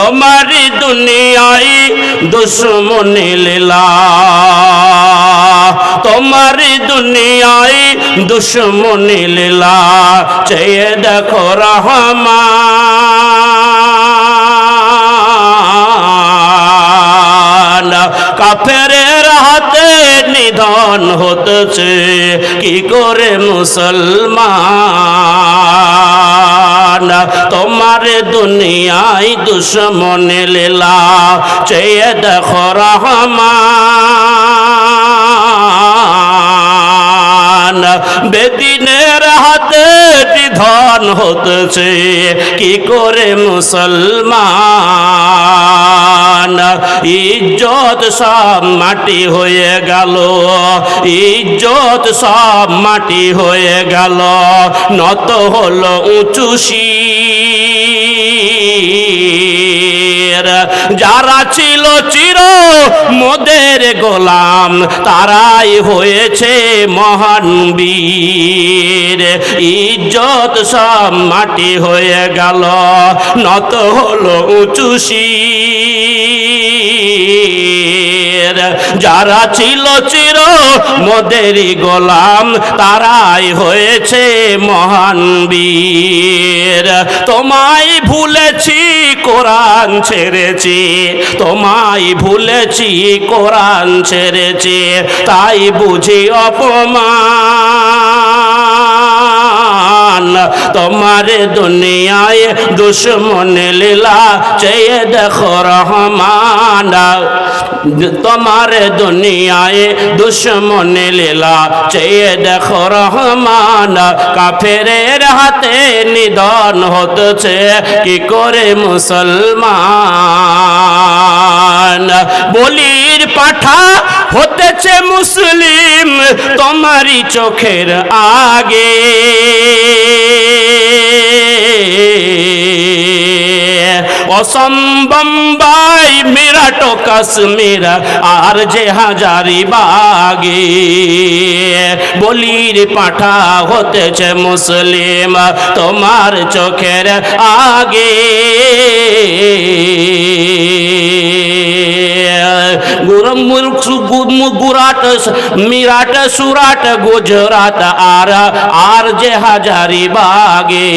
তোমারি দুনিয়ায় দুশ্মনী লীলা, তোমারি দুনিয়ায় দুশ্মনী লীলা, চেয়ে দেখো রহমান। কাফেরের হাতে নিধন হতেছে কি করে মুসলমান, তোমার দুনিয়ায় দুশ্মনী লীলা, চেয়ে দেখো রহমান। বেদিনের হাতে নিধন হতেছে কি করে মুসলমান, ইজ্জত সব মাটি হয়ে গেল, ইজ্জত সব মাটি হয়ে গেল, নত হলো উঁচু শির। যারা ছিল চির মোদের গোলাম, তারাই হয়েছে মহান বীর। ইজ্জত সব মাটি হয়ে গেল, নত হলো উঁচু শির। যারা ছিল চির মোদেরই গোলাম, তারাই হয়েছে মহান বীর। তোমায় ভুলেছি কোরআন ছেড়েছি, তোমায় ভুলেছি কোরআন ছেড়েছি, তাই বুঝি অপমান। তোমার দুনিয়ায় দুশ্মনী লীলা, চেয়ে দেখো রহমান। তোমার দুনিয়ায় দুশ্মনী লীলা, চেয়ে দেখো রহমান। কাফেরের হাতে নিধন হতেছে কি করে মুসলমান। বলির পাঠা হতেছে মুসলিম তোমারই চোখের আগে, অসম্বম্বাই মিরাটো কাশ্মীর আর যে হাজারি বাগে। বলির পাঠা হতেছে মুসলিম তোমার চোখের আগে। গুরাট মিরাট সুরাট গুজরাট আর যে হাজারি বাগে।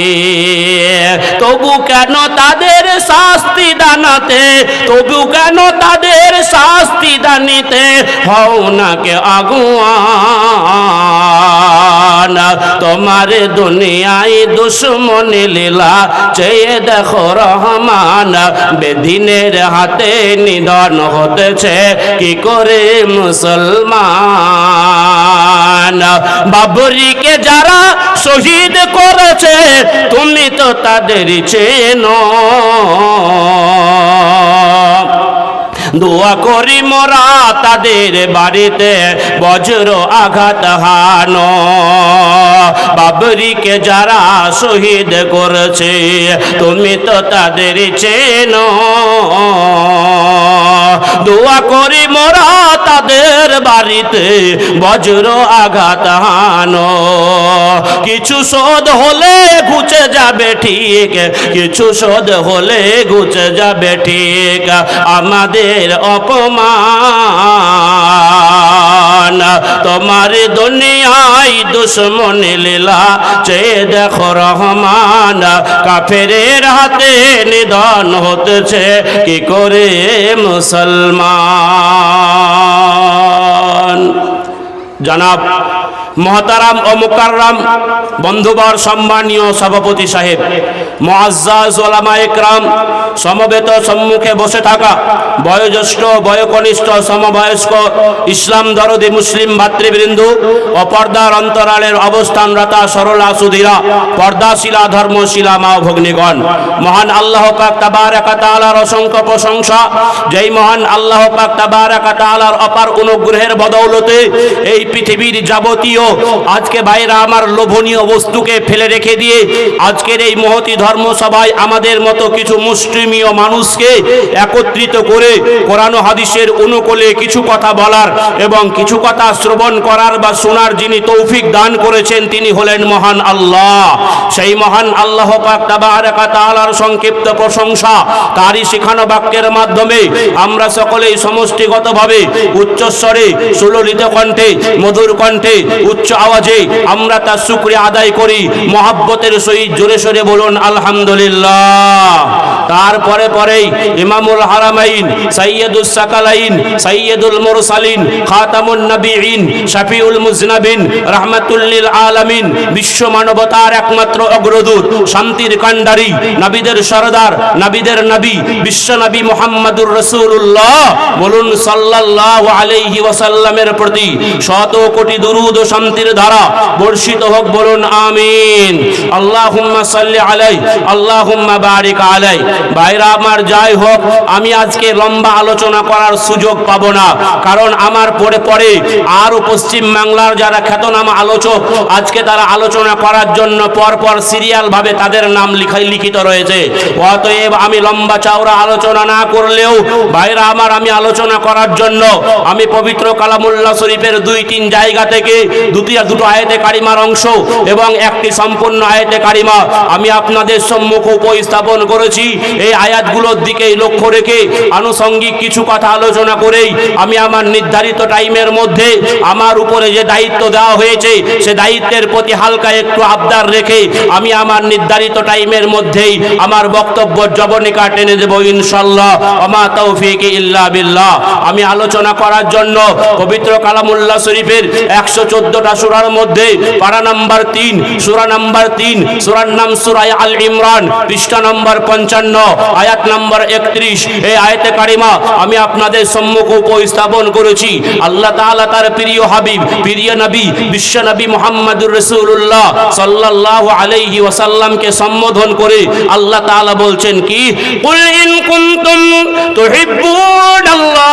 তবু কেন তাদের শাস্তি দানাতে, তবু কেন তাদের শাস্তি দানিতে হও না কে আগুয়ান। তোমার দুনিয়ায় দুশ্মনী লীলা, চেয়ে দেখো রহমান। বেদিনের হাতে নিধন হতেছে কি করে মুসলমান। বাবরিকে যারা শহীদ করেছে তুমি তো তাদের চেনো, দোয়া করি মোরা তাদের বাড়িতে বজ্র আঘাত হানো। বাবরিকে যারা শহীদ করেছে তুমি তো তাদের চেনো, দোয়া করি মোরা তাদের বাড়িতে বজ্র আঘাত হানো। কিছু শোধ হলে ঘুচে যাবে ঠিক, কিছু শোধ হলে ঘুচে যাবে ঠিক আমাদের অপমান। তোমার দুনিয়ায় দুশ্মনী লীলা, চেয়ে দেখো রহমান। কাফেরের হাতে নিধন হতেছে কি করে মুসলমান। জনাব মহতারাম ও মুকাররাম বন্ধুবর, সম্মানীয় সভাপতি সাহেব, মুআজ্জাজ ওলামা ইকরাম, সমবেত সম্মুখে বসে থাকা বয়োজ্যেষ্ঠ বয়োকনিষ্ঠ সমবয়স্ক ইসলাম দরদি মুসলিম ভাতৃবৃন্দ ও পর্দার অন্তরালের অবস্থানরতা সরলা সুধীরা পর্দাশীলা ধর্মশীলা মা ভগ্নীগণ, মহান আল্লাহ পাক তাবারাকা তাআলার অসংখ্য প্রশংসা। যেই মহান আল্লাহ পাক তাবারাকা তাআলার অপার অনুগ্রহের বদৌলতে এই পৃথিবীর যাবতীয় প্রিয়, আজকে ভাইরা আমার লোভনীয় বস্তুকে ফেলে রেখে দিয়ে আজকের এই মহতী ধর্ম সভায় আমাদের মতো কিছু মুসলিমীয় মানুষকে একত্রিত করে কোরআন ও হাদিসের অনুকূলে কিছু কথা বলার এবং কিছু কথা শ্রবণ করার বা শোনার যিনি তৌফিক দান করেছেন তিনি হলেন মহান আল্লাহ। সেই মহান আল্লাহ পাক তাবারাকা তাআলার সংক্ষিপ্ত প্রশংসা তারই শেখানো বাক্যের মাধ্যমে আমরা সকলেই সমষ্টিগতভাবে উচ্চস্বরে সুললিত কণ্ঠে মধুর কণ্ঠে উচ্চ আওয়াজে আমরা তার শুকরিয়া আদায় করি মহাব্বতের সহিত জোরে সোরে বলুন আলহামদুলিল্লাহ। তারপরে পরেই ইমামুল হারামাইন সাইয়্যিদুস সাকালাইন সাইয়্যিদুল মুরসালিন খাতামুন নবিয়িন শাফিউল মুজনাবিন রাহমাতুল লিল আলামিন বিশ্ব মানবতার একমাত্র অগ্রদূত শান্তির কাণ্ডারি নবীদের সরদার নবীদের নবী বিশ্ব নবী মুহাম্মদুর রাসূলুল্লাহ বলুন সাল্লাল্লাহু আলাইহি ওয়াসাল্লামের প্রতি শত কোটি দুরূদ ও শান্তির ধারা বর্ষিত হোক বলুন আমিন। আল্লাহুম্মা সাল্লি আলাইহি আল্লাহুম্মা বারিক আলাইহি। ভাইরা আমার যাই হোক, আমি আজকে লম্বা আলোচনা করার সুযোগ পাবো না, কারণ আমার পরে আরো পশ্চিম বাংলার যারা খ্যাতনামা আলোচক আজকে তারা আলোচনা করার জন্য পরপর সিরিয়াল ভাবে তাদের নাম লিখিত রয়েছে। অতএব আমি লম্বা চওড়া আলোচনা না করলেও ভাইরা আমার আমি আলোচনা করার জন্য আমি পবিত্র কালামুল্লাহ শরীফের 2-3 জায়গা থেকে দুটো আয়াতে কারিমার অংশ এবং একটি সম্পূর্ণ আয়াতে কারিমা আমি আপনাদের সম্মুখে উপস্থাপন করেছি। এই আয়াতগুলোর দিকে লক্ষ্য রেখে আনুষঙ্গিক কিছু কথা আলোচনা করেই আমি আমার নির্ধারিত টাইমের মধ্যে আমার উপরে যে দায়িত্ব দেওয়া হয়েছে সে দায়িত্বের প্রতি হালকা একটু আবদার রেখে আমি আমার নির্ধারিত টাইমের মধ্যেই আমার বক্তব্য জবনিকা টেনে দেব ইনশাআল্লাহ। ওমা তৌফিক ইল্লা বিল্লাহ। আমি আলোচনা করার জন্য পবিত্র কালামুল্লাহ শরীফের 114টা সূরার মধ্যে পারা নাম্বার 3 সূরা নাম্বার 3 সূরার নাম সূরা আল ইমরান পৃষ্ঠা নাম্বার 55 আয়াত নাম্বার 31 এই আয়াতে কারিমা আমি আপনাদের সম্মুখে উপস্থাপন করেছি। আল্লাহ তাআলা তার প্রিয় হাবিব প্রিয় নবী বিশ্ব নবী মুহাম্মদুর রাসূলুল্লাহ সাল্লাল্লাহু আলাইহি ওয়াসাল্লামকে সম্বোধন করে আল্লাহ তাআলা বলছেন কি, কুল ইন কুনতুম তুহিব্বুনাল্লাহ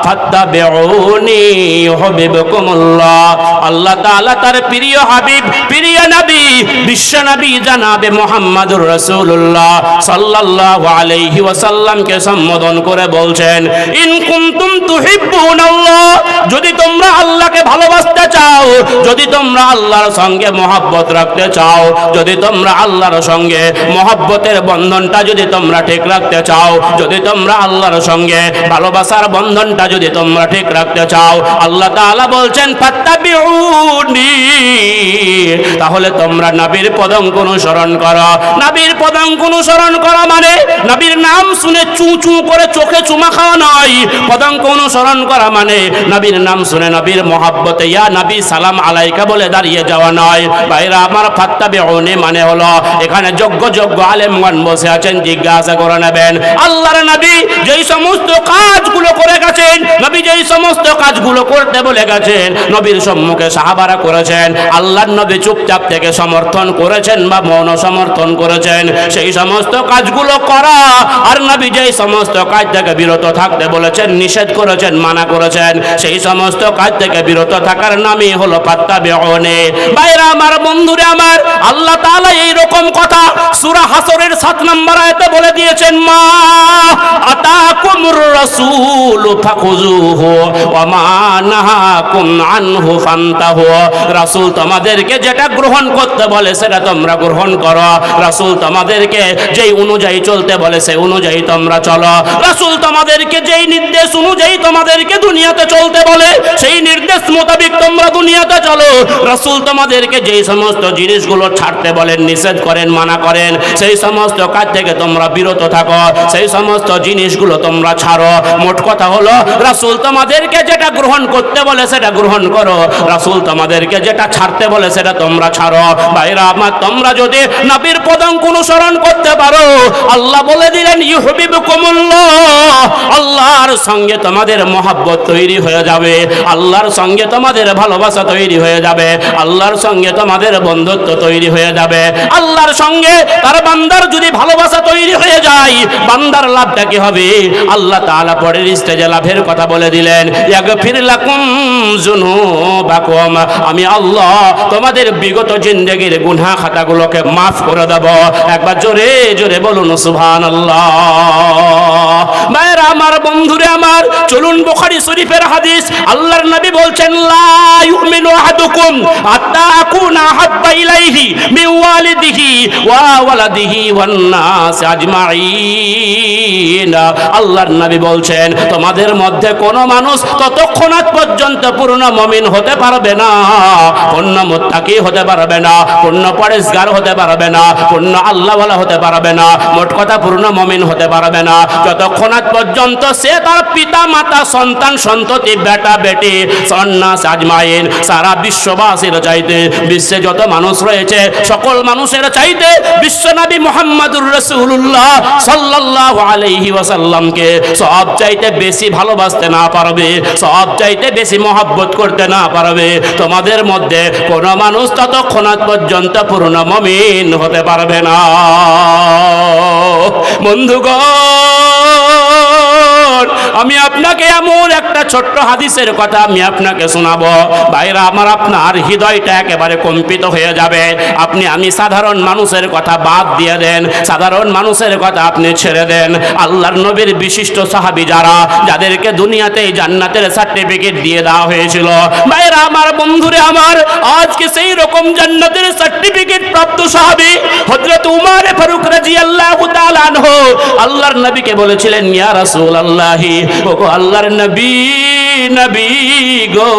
ফাত্তাবিউনি ইউহিব্বুকুমুল্লাহ। আল্লাহ তাআলা তার প্রিয় হাবিব প্রিয় নবী বিশ্ব নবী জনাবে মুহাম্মদুর রাসূলুল্লাহ সাল্লাল্লাহু আলাইহি ওয়াসাল্লামকে সম্বোধন করে বলছেন, ইন কুনতুম তুহিব্বুনাল্লাহ, যদি তোমরা আল্লাহকে ভালোবাসতে চাও, যদি তোমরা আল্লাহর সঙ্গে মহব্বত রাখতে চাও, যদি তোমরা আল্লাহর সঙ্গে মহব্বতের বন্ধনটা যদি তোমরা ঠিক রাখতে চাও, যদি তোমরা আল্লাহর সঙ্গে ভালোবাসার বন্ধনটা যদি তোমরা ঠিক রাখতে চাও, আল্লাহ তাআলা বলছেন ফাত্তাবিউনি, তাহলে তোমরা নবীর পদাঙ্ক অনুসরণ করো। নবীর পদাঙ্ক অনুসরণ করা মানে নবীর নাম শুনে চু চু করে চোখে চুমা খাওয়া নয়। পদাঙ্ক অনুসরণ করা মানে নবীর নাম শুনে নবীর মহব্বতে ইয়া নবী সালাম আলাইকা বলে দাঁড়িয়ে যাওয়া নয়। ভাইরা আমার ফাত্তাবিউনি মানে হলো এখানে যোগ্য আলেমগণ বসে আছেন, জিজ্ঞাসা করে নেবেন আল্লাহর নবী যেই সমস্ত কাজগুলো করে গেছেন, নবী যেই সমস্ত কাজগুলো করতে বলে গেছেন, নবীর সম্মুখে সাহাবারা করেছেন, আল্লাহর নবী চুপচাপ থেকে সমর্থন করেছেন বা মৌন সমর্থন করেছেন। সেই সমস্ত কাজগুলো করা আর নবী যেই সমস্ত কাজ থেকে বিরত থাকতে বলেছেন, নিষেধ করেছেন, মানা করেছেন, সেই সমস্ত কাজ থেকে বিরত থাকার নামই হলো ফাত্তাবিউনি। ভাইরা আমার, বন্ধুরা আমার, আল্লাহ তাআলা এই রকম কথা সূরা হাসরের 7 নম্বর আয়াতে বলে দিয়েছেন, মা আতাকুমুর রাসূল ফাখুযুহু ওয়া মা নাহাকুম আনহু ফান্তাহু। রাসূল তোমাদেরকে যেটা গ্রহণ করতে বলে সেটা তোমরা গ্রহণ করো। রাসূল তোমাদেরকে যেই অনুযায়ী চলতে বলে সেই অনুযায়ী তোমরা চলো। রাসূল তোমাদেরকে যেই নির্দেশ অনুযায়ী তোমাদেরকে দুনিয়াতে চলতে বলে সেই নির্দেশ মোতাবেক তোমরা দুনিয়াতে চলো। রাসূল তোমাদেরকে যেই সমস্ত জিনিসগুলো ছাড়তে বলেন, নিষেধ করেন, মানা করেন, সেই সমস্ত কাজ থেকে তোমরা বিরত থাকো, সেই সমস্ত জিনিসগুলো তোমরা ছাড়ো। মোট কথা হলো রাসূল তোমাদেরকে যেটা গ্রহণ করতে বলে সেটা গ্রহণ করো, রাসূল তোমাদেরকে যেটা ছাড়তে বলে সেটা তোমরা ছাড়ো। ভাইরা আমার, তোমরা যদি নবীর পদাঙ্ক অনুসরণ করতে পারো, আল্লাহ বলে দিলেন ইউহিব্বুকুমুল্লাহ, আল্লাহর সঙ্গে তোমাদের মহব্বত তৈরি হয়ে যাবে, আল্লাহর সঙ্গে তোমাদের ভালোবাসা তৈরি হয়ে যাবে, আল্লাহর সঙ্গে তোমাদের বন্ধুত্ব তৈরি হয়ে যাবে। আল্লাহর সঙ্গে তার বান্দার যদি ভালোবাসা তৈরি হয়ে যায়, বান্দার লাভটা কি হবে? আল্লাহ তাআলা পরের স্টেজে লাভের কথা কথা বলে দিলেন, ইয়াগফির লাকুম যুনুবাকুম, আমি আল্লাহ তোমাদের বিগত জিন্দেগির গুনাহ খাতাগুলোকে মাফ করে দেব। একবার জোরে জোরে বলুন সুবহানাল্লাহ। ভাইরা আমার, বন্ধুরে আমার, চলুন বুখারী শরীফের হাদিস। আল্লাহর নবী বলছেন, লা ইউমিনু আহাদুকুম হাত্তা আকুনা হাব্বা ইলাইহি মিন ওয়ালিদিহি ওয়া ওয়ালাদিহি ওয়ান নাস আজমাইন। আল্লাহর নবী বলছেন, তোমাদের মধ্যে কোন মানুষ ততক্ষণাৎ পর্যন্ত পূর্ণ মুমিন হতে পারবে না, পূর্ণ মুত্তাকি হতে পারবে না, পূর্ণ পরেশগার হতে পারবে না, পূর্ণ আল্লাহওয়ালা হতে পারবে না, মোট কথা পূর্ণ মুমিন হতে পারবে না যতক্ষণাৎ পর্যন্ত সে তার পিতা মাতা সন্তান সন্ততি বেটা বেটি সন্ন্যাস আজমাইন সারা বিশ্ববাসীর চাইতে, বিশ্বে যত মানুষ রয়েছে সকল মানুষের চাইতে বিশ্বনবী মুহাম্মদুর রাসূলুল্লাহ সাল্লাল্লাহু আলাইহি ওয়াসাল্লামকে সব চাইতে বেশি ভালোবাসতে না পারবে, সব চাইতে বেশি মহব্বত করতে না পারবে, তোমাদের মধ্যে কোন মানুষ ততক্ষণাৎ পর্যন্ত পূর্ণ মুমিন হতে পারবে না। বন্ধুগণ, আমি আপনাকে এমন একটা ছোট্ট হাদিসের কথা আমি আপনাকে শোনাবো। ভাইরা আমার, আপনার হৃদয়টা একেবারে কম্পিত হয়ে যাবে। আপনি আমি সাধারণ মানুষের কথা বাদ দিয়ে দেন, সাধারণ মানুষের কথা আপনি ছেড়ে দেন। আল্লাহর নবীর বিশিষ্ট সাহাবী যারা, যাদেরকে দুনিয়াতেই জান্নাতের সার্টিফিকেট দিয়ে দেওয়া হয়েছিল, ভাইরা আমার, বন্ধুরে আমার, আজকে সেই রকম জান্নাতের সার্টিফিকেট প্রাপ্ত সাহাবী হযরত উমর ফারুক রাদিয়াল্লাহু তাআলা আনহু আল্লাহর নবীকে বলেছিলেন, ইয়া রাসূলুল্লাহি, ওগো আল্লাহর নবী, নবী গো,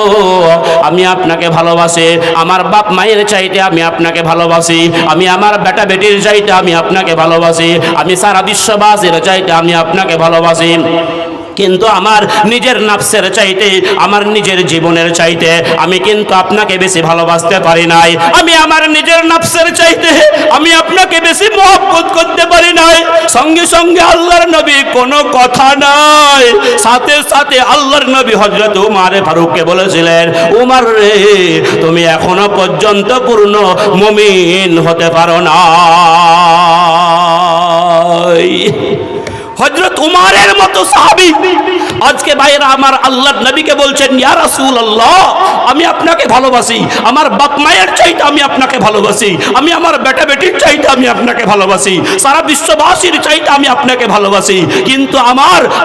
আমি আপনাকে ভালোবাসি, আমার বাপ মায়ের চাইতে আমি আপনাকে ভালোবাসি, আমি আমার বেটা বেটির চাইতে আমি আপনাকে ভালোবাসি, আমি সারা বিশ্ববাসীর চাইতে আমি আপনাকে ভালোবাসি, কিন্তু আমার নিজের নাফসের চাইতে, আমার নিজের জীবনের চাইতে আমি কিন্তু আপনাকে বেশি ভালোবাসতে পারি নাই। আমি আমার নিজের নাফসের চাইতে আমি আপনাকে বেশি মহব্বত করতে পারি নাই। সঙ্গে সঙ্গে আল্লাহর নবী কোনো কথা নাই, সাথে সাথে আল্লাহর নবী হযরত উমর ফারুককে বলেছিলেন, উমর রে, তুমি এখনো পর্যন্ত পূর্ণ মুমিন হতে পারো না। হযরত উমরের মতো সাহাবী আজকে ভাইরা আমার আল্লাহর নবীকে বলছেন, ইয়া রাসূলুল্লাহ, আমি আপনাকে ভালোবাসি, আমার বাপ মায়ের চাইতে আমি আপনাকে ভালোবাসি, আমি আমার বেটা বেটির চাইতে আমি আপনাকে ভালোবাসি, সারা বিশ্ববাসীর চাইতে আমি আপনাকে ভালোবাসি, কিন্তু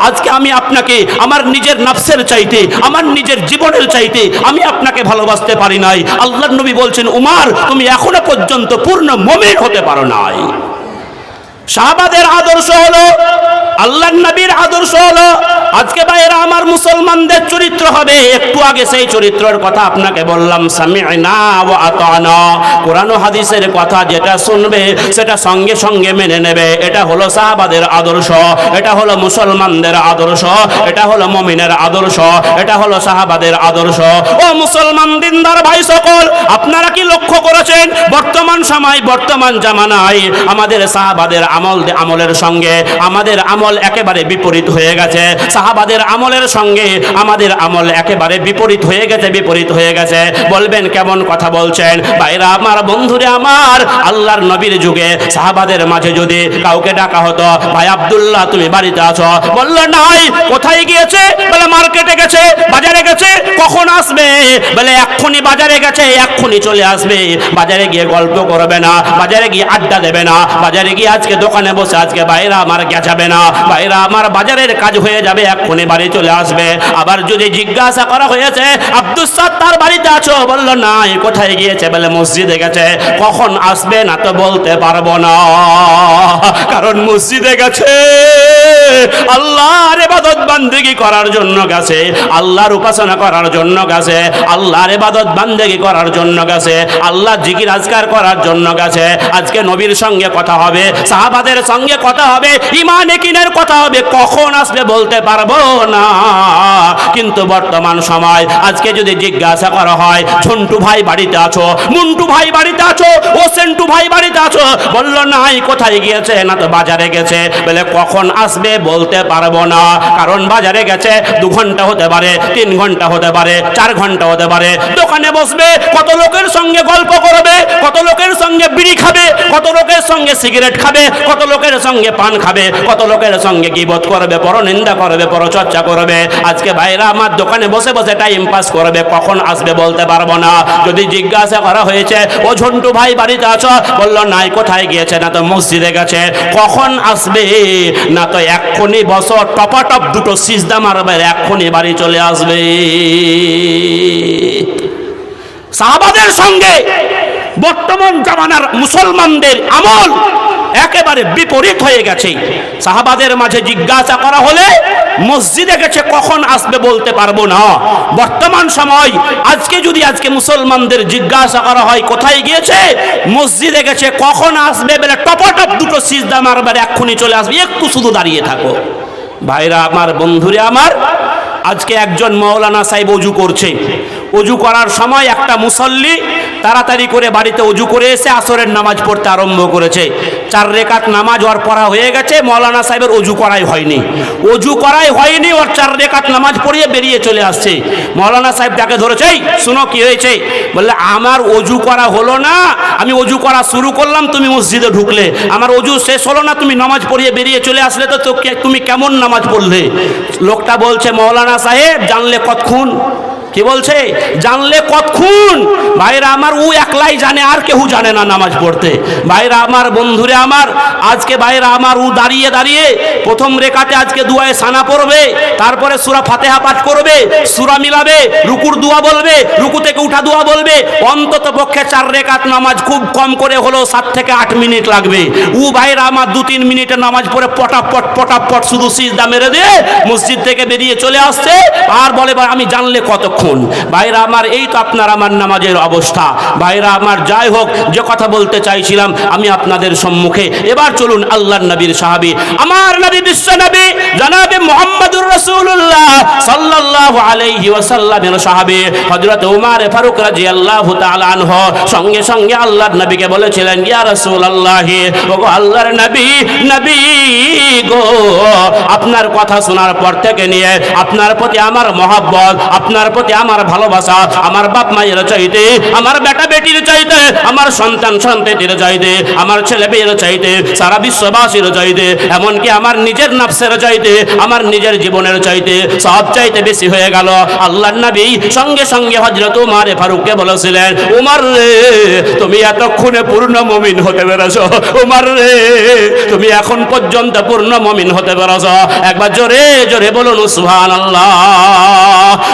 আজকে আমি আপনাকে আমার নিজের নাফসের চাইতে, আমার নিজের জীবনের চাইতে আমি আপনাকে ভালোবাসতে পারি নাই। আল্লাহর নবী বলছেন, উমর, তুমি এখনো পর্যন্ত পূর্ণ মুমিন হতে পারো নাই। সাহাবাদের আদর্শ হলো, আল্লাহর নবীর আদর্শ হলো। আজকে ভাইরা আমার, মুসলমানদের চরিত্র হবে, একটু আগে সেই চরিত্রের কথা আপনাকে বললাম, সামি'না ওয়া আতা'না, কোরআন ও হাদিসের কথা যেটা শুনবে সেটা সঙ্গে সঙ্গে মেনে নেবে। এটা হলো সাহাবাদের আদর্শ, এটা হলো মুসলমানদের আদর্শ, এটা হলো মুমিনের আদর্শ, এটা হলো সাহাবাদের আদর্শ। ও মুসলমান দিনদার ভাই সকল, আপনারা কি লক্ষ্য করেছেন বর্তমান সময়, বর্তমান জামানায় আমাদের সাহাবাদের আমলের সঙ্গে আমাদের আমল একেবারে বিপরীত হয়ে গেছে। সাহাবাদের আমলের সঙ্গে আমাদের আমল একেবারে বিপরীত হয়ে গেছে, বিপরীত হয়ে গেছে। বলবেন কেমন কথা বলছেন? ভাইরা আমার, বন্ধুরে আমার, আল্লাহর নবীর যুগে সাহাবাদের মাঝে যদি কাউকে ডাকা হতো, ভাই আব্দুল্লাহ তুমি বাড়িতে আছো, বলল নাই। কোথায় গিয়েছে? বলে মার্কেটে গেছে, বাজারে গেছে। কখন আসবে? বলে এক্ষুনি বাজারে গেছে, এক্ষুনি চলে আসবে। বাজারে গিয়ে গল্প করবে না, বাজারে গিয়ে আড্ডা দেবে না, বাজারে গিয়ে আজকে দোকানে বসে আজকে ভাইরা আমার গেছাবে না, ভাইরা আমার বাজারের কাজ হয়ে যাবে, এক্ষুনি বাড়ি চলে আসবে। আবার যদি জিজ্ঞাসা করা হয়েছে, আব্দুস সাত্তার বাড়িতে আছো? বলল নাই। কোথায় গিয়েছে? বলে মসজিদে গেছে। কখন আসবে? না তো বলতে পারবো না, কারণ মসজিদে গেছে, আল্লাহর ইবাদত বান্দেগি করার জন্য গেছে, আল্লাহর উপাসনা করার জন্য গেছে, আল্লাহর ইবাদত বান্দেগি করার জন্য গেছে, আল্লাহ জিকির আজকার করার জন্য গেছে। আজকে নবীর সঙ্গে কথা হবে, সাহাবাদের সঙ্গে কথা হবে, ঈমান ইয়াকিনের কথা হবে, কখন আসবে বলতে পারবো না। কিন্তু বর্তমান সময় আজকে যদি জিজ্ঞাসা করা হয়, ঝন্টু ভাই বাড়িতে আছো? মুন্টু ভাই বাড়িতে আছো? ও সেন্টু ভাই বাড়িতে আছো? বলল নাই। কোথায় গিয়েছে? না তো বাজারে গেছে। বলে কখন আসবে? বলতে পারবো না, কারণ বাজারে গেছে 2 ঘন্টা হতে পারে, 3 ঘন্টা হতে পারে, 4 ঘন্টা হতে পারে। দোকানে বসবে, কত লোকের সঙ্গে গল্প করবে, কত লোকের সঙ্গে বিড়ি খাবে, কত লোকের সঙ্গে সিগারেট খাবে, কত লোকের সঙ্গে পান খাবে, কত লোকের সঙ্গে গীবত করবে, পরনিন্দা করবে, পরচর্চা করবে। আজকে ভাইরা আমার দোকানে বসে বসে টাইম পাস করবে, কখন আসবে বলতে পারবো না। যদি জিজ্ঞাসা করা হয়েছে, ও ঝন্টু ভাই বাড়িতে আছো? বললো নাই। কোথায় গিয়েছে? না তো মসজিদে গেছে। কখন আসবে? না তো এক্ষুনি বসো, টপাটপ 2টো সিজদা মারবে, এক্ষুনি বাড়ি চলে আসবে। সাহাবাদের সঙ্গে বর্তমান জামানার মুসলমানদের আমল একেবারে বিপরীত হয়ে গেছে। সাহাবাদের মাঝে জিজ্ঞাসা করা হলে মসজিদে গেছে, কখন আসবে বলতে পারবো না। বর্তমান সময় আজকে মুসলমানদের জিজ্ঞাসা করা হয় কোথায় গিয়েছে, মসজিদে গেছে, কখন আসবে বলে টপাটপ 2টো সিজদা মারবার, এক্ষুনি চলে আসবে, একটু শুধু দাঁড়িয়ে থাকো। ভাইরা আমার, বন্ধুরে আমার, আজকে একজন মাওলানা সাহেব ওযু করছে। ওযু করার সময় একটা মুসল্লি তাড়াতাড়ি করে বাড়িতে ওযু করে এসে আসরের নামাজ পড়তে আরম্ভ করেছে। 4 রেকাত নামাজ ওর পড়া হয়ে গেছে, মাওলানা সাহেবের ওযু করাই হয়নি। ওর 4 রেকাত নামাজ পড়িয়ে বেরিয়ে চলে আসছে। মাওলানা সাহেব তাকে ধরেছে, এই শুনো কি হয়েছে? বললে, আমার ওযু করা হলো না, আমি ওযু করা শুরু করলাম, তুমি মসজিদে ঢুকলে, আমার ওযু শেষ হলো না, তুমি নামাজ পড়িয়ে বেরিয়ে চলে আসলে, তো তুমি কেমন নামাজ পড়লে? লোকটা বলছে, মাওলানা সাহেব জানলে কতক্ষণ। কি বলছে? জানলে কতক্ষণ? ভাইরা আমার, ও একলাই জানে, আর কেউ জানে না নামাজ পড়তে। ভাইরা আমার, বন্ধুরে আমার, আজকে ভাইরা আমার, ও দাঁড়িয়ে দাঁড়িয়ে প্রথম রেখাতে আজকে দুয়ায়ে সানা পড়বে, তারপরে সূরা ফাতিহা পাঠ করবে, সূরা মিলাবে, রুকুর দোয়া বলবে, রুকু থেকে উঠা দোয়া বলবে। অন্তত পক্ষে 4 রেখাত নামাজ খুব কম করে হলো 7 থেকে 8 মিনিট লাগবে। ও ভাইরা আমার 2-3 মিনিটের নামাজ পড়ে পটাপট শুধু সিজদা মেরে দিয়ে মসজিদ থেকে বেরিয়ে চলে আসছে, আর বলে আমি জানলে কতক্ষণ। ভাইরা আমার, এই তো আপনার আমার নামাজের অবস্থা। ভাইরা আমার, যাই হোক, যে কথা বলতে চাইছিলাম আমি আপনাদের সম্মুখে, এবার চলুন আল্লাহর নবীর সাহাবী, আমার নবী, বিশ্ব নবী জনাবে মুহাম্মদুর রাসূলুল্লাহ সাল্লাল্লাহু আলাইহি ওয়াসাল্লামের সাহাবী হযরত ওমর ফারুক রাদিয়াল্লাহু তাআলা আনহু সঙ্গে সঙ্গে আল্লাহর নবীকে বলেছিলেন, ইয়া রাসূলুল্লাহ, ওগো আল্লাহর নবী, নবী গো, আপনার কথা শোনার পর থেকে নিয়ে আপনার প্রতি আমার মহব্বত, আপনার প্রতি আমার ভালোবাসা, আমার বাপ মায়ের চাইতে, আমার বেটা বেটির চাইতে, আমার সন্তান সন্ততির চাইতে, আমার ছেলে মেয়ের চাইতে, সারা বিশ্ববাসীর চাইতে, এমনকি আমার নিজের নফসের চাইতে, আমার নিজের জীবনের চাইতে সব চাইতে বেশি হয়ে গেল। আল্লাহর নবী সঙ্গে সঙ্গে হযরত ওমর ফারুককে বলেছিলেন, ওমর রে, তুমি এতক্ষণে পূর্ণ মুমিন হতে পেরেছো। ওমর রে, তুমি এখন পর্যন্ত পূর্ণ মুমিন হতে পেরেছো। একবার জোরে জোরে বলুন সুবহানাল্লাহ।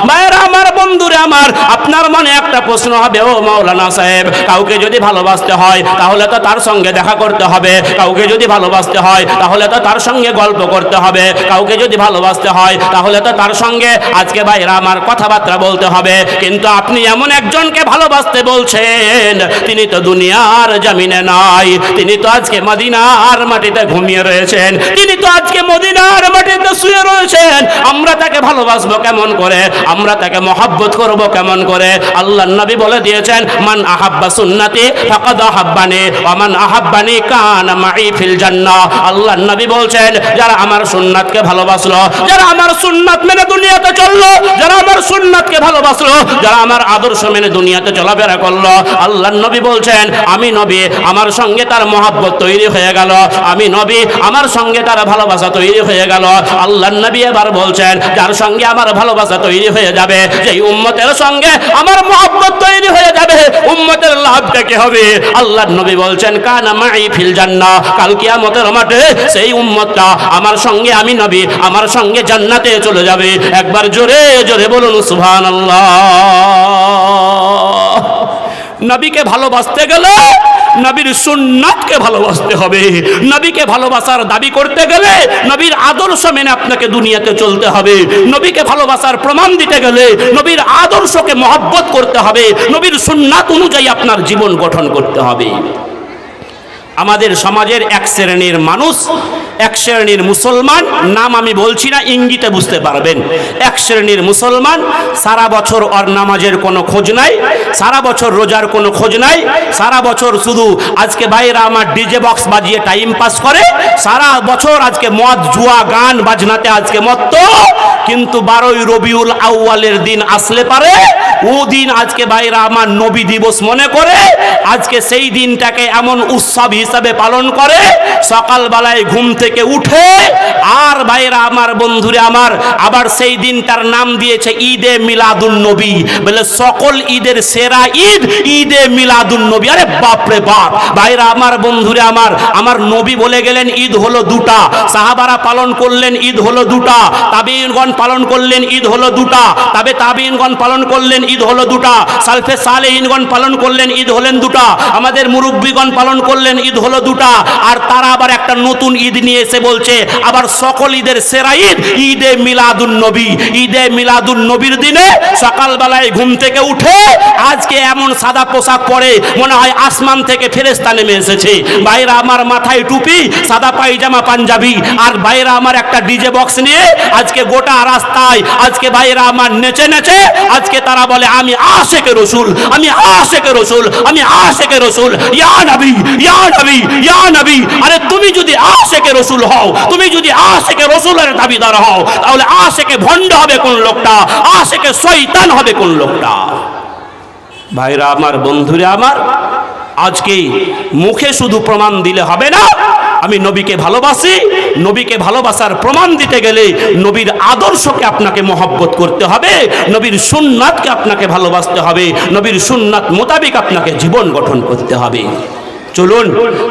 ভাইরা আমার, বন্ধুরে আমার, আপনার মনে একটা প্রশ্ন হবে, ও মাওলানা সাহেব, কাউকে যদি ভালোবাসতে হয় তাহলে তো তার সঙ্গে দেখা করতে হবে, কাউকে যদি ভালোবাসতে হয় তাহলে তো তার সঙ্গে গল্প করতে হবে, কাউকে যদি ভালোবাসতে হয় তাহলে তো তার সঙ্গে আজকে ভাইরা আমার কথাবার্তা বলতে হবে। কিন্তু আপনি এমন একজনকে ভালোবাসতে বলছেন, তিনি তো দুনিয়ার জমিনে নাই, তিনি তো আজকে মদিনার মাটিতে ঘুমিয়ে রয়েছেন, তিনি তো আজকে মদিনার মাটিতে শুয়ে রয়েছেন। আমরা তাকে ভালোবাসবো কেমন করে? আমরা তাকে মহব্বত করব কেমন করে? আল্লাহর নবী বলে দিয়েছেন, মান আহাব্বা সুন্নতি ফাকাদ আহাব্বানি ওয়া মান আহাব্বানি কানা মাই ফিল জান্নাহ। আল্লাহর নবী বলছেন, যারা আমার সুন্নাতকে ভালোবাসলো, যারা আমার সুন্নাত মেনে দুনিয়াতে চললো, যারা আমার সুন্নাতকে ভালোবাসলো, যারা আমার আদর্শ মেনে দুনিয়াতে চলাফেরা করলো, আল্লাহর নবী বলছেন, আমি নবী, আমার সঙ্গে তার মহব্বত তৈরি হয়ে গেল, আমি নবী, আমার সঙ্গে তার ভালোবাসা তৈরি হয়ে গেল। আল্লাহর নবী এবার বলছেন, যার সঙ্গে আমার ভালোবাসা তৈরি হয়ে যাবে, যেই উম্মতের সঙ্গে আমার মহব্বত তৈরি হয়ে যাবে, উম্মতের লাভটা কি হবে? আল্লাহর নবী বলছেন, কানা মাই ফিল জান্নাহ। কাল কিয়ামতের মাঠে সেই উম্মতটা আমার সঙ্গে, আমি নবী, আমার সঙ্গে জান্নাতে চলে যাবে। একবার জোরে জোরে বলুন সুবহানাল্লাহ। নবীকে ভালোবাসতে গেলে নবীর সুন্নাতকে ভালোবাসতে হবে। নবীকে ভালোবাসার দাবি করতে গেলে নবীর আদর্শ মেনে আপনাকে দুনিয়াতে চলতে হবে। নবীকে ভালোবাসার প্রমাণ দিতে গেলে নবীর আদর্শকে মহব্বত করতে হবে, নবীর সুন্নাত অনুযায়ী আপনার জীবন গঠন করতে হবে। আমাদের সমাজের এক শ্রেণীর মানুষ এক শ্রেণীর মুসলমান, নাম আমি বলছি না, ইঙ্গিতে বুঝতে পারবেন। এক শ্রেণীর মুসলমান সারা বছর ওর নামাজের কোনো খোঁজ নাই, সারা বছর রোজার কোনো খোঁজ নাই, সারা বছর শুধু আজকে ভাইরা আমার ডিজে বক্স বাজিয়ে টাইম পাস করে, সারা বছর আজকে মদ জুয়া গান বাজনাতে আজকে মত্ত। কিন্তু 12ই রবিউল আউয়ালের দিন আসলে পারে, ও দিন আজকে ভাইরা আমার নবী দিবস মনে করে আজকে সেই দিনটাকে এমন উৎসব হিসাবে পালন করে, সকালবেলায় ঘুম থেকে উঠে আর ভাইরা আমার বন্ধুরে আমার আবার সেই দিনটার নাম দিয়েছে ঈদে মিলাদুন নবী, বলে সকল ঈদের সেরা ঈদ ঈদে মিলাদুন নবী। আরে বাপরে বাপ ভাইরা আমার বন্ধুরে আমার, আমার নবী বলে গেলেন ঈদ হলো দুটা, সাহাবারা পালন করলেন ঈদ হলো দুটা, তাবিঈনগণ পালন করলেন ঈদ হলো দুটা, তাবিঈনগণ পালন করলেন ঈদ হলো দুটা, সালফে সালেহিনগণ পালন করলেন ঈদ হলেন দুটা, আমাদের মুরব্বীগণ পালন করলেন ঈদ হলো দুটা। আর তারা আবার একটা নতুন ঈদ নিয়ে এসে বলছে আবার সকল ঈদের সেরা ঈদ ঈদে মিলাদুন নবী। ঈদে মিলাদুন নবীর দিনে সকালবেলায় ঘুম থেকে উঠে আজকে এমন সাদা পোশাক পরে মনে হয় আসমান থেকে ফেরেশতা নেমে এসেছে। ভাইরা আমার মাথায় টুপি, সাদা পায়জামা পাঞ্জাবি, আর ভাইরা আমার একটা ডিজে বক্স নিয়ে আজকে গোটা রাস্তায় আজকে ভাইরা আমার নেচে নেচে আজকে তারা বলে আমি আশিকে রসুল, আমি আশিকে রসুল, আমি আশিকে রসুল, ইয়া নবী ইয়া নবী ইয়া নবী। আরে তুমি যদি আশিকে রসুল হও, তুমি যদি আশিকে রসুলের দাবিদার হও, তাহলে আশিকে ভণ্ড হবে কোন লোকটা, আশিকে শয়তান হবে কোন লোকটা? ভাইরা আমার বন্ধুরা আমার, আজকে মুখে শুধু প্রমাণ দিলে হবে না। আমি নবীকে ভালোবাসি, নবীকে ভালোবাসার প্রমাণ দিতে গেলে নবীর আদর্শকে আপনাকে মহব্বত করতে হবে, নবীর সুন্নাতকে আপনাকে ভালোবাসতে হবে, নবীর সুন্নাত মোতাবেক আপনাকে জীবন গঠন করতে হবে। চলুন